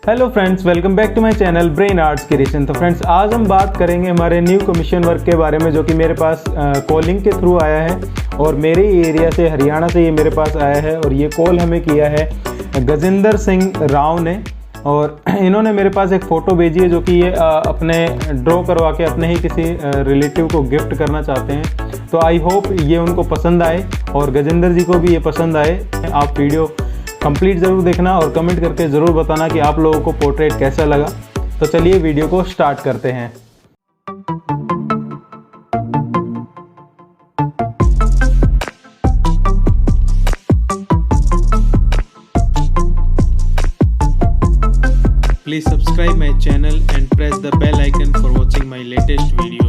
Hello friends, welcome back to my channel brain arts creation. तो friends, आज हम बात करेंगे हमारे न्यू कमीशन वर्क के बारे में, जो कि मेरे पास कॉलिंग के थ्रू आया है और मेरे ही एरिया से, हरियाणा से ये मेरे पास आया है। और ये कॉल हमें किया है गजेंद्र सिंह राव ने, और इन्होंने मेरे पास एक फ़ोटो भेजी है जो कि ये अपने ड्रॉ करवा के अपने ही किसी रिलेटिव को गिफ्ट करना चाहते हैं। तो आई होप ये उनको पसंद आए और गजेंद्र जी को भी ये पसंद आए। आप वीडियो कंप्लीट ज़रूर देखना और कमेंट करके ज़रूर बताना कि आप लोगों को पोर्ट्रेट कैसा लगा। तो चलिए वीडियो को स्टार्ट करते हैं। Please subscribe my channel and press the bell icon for watching my latest videos.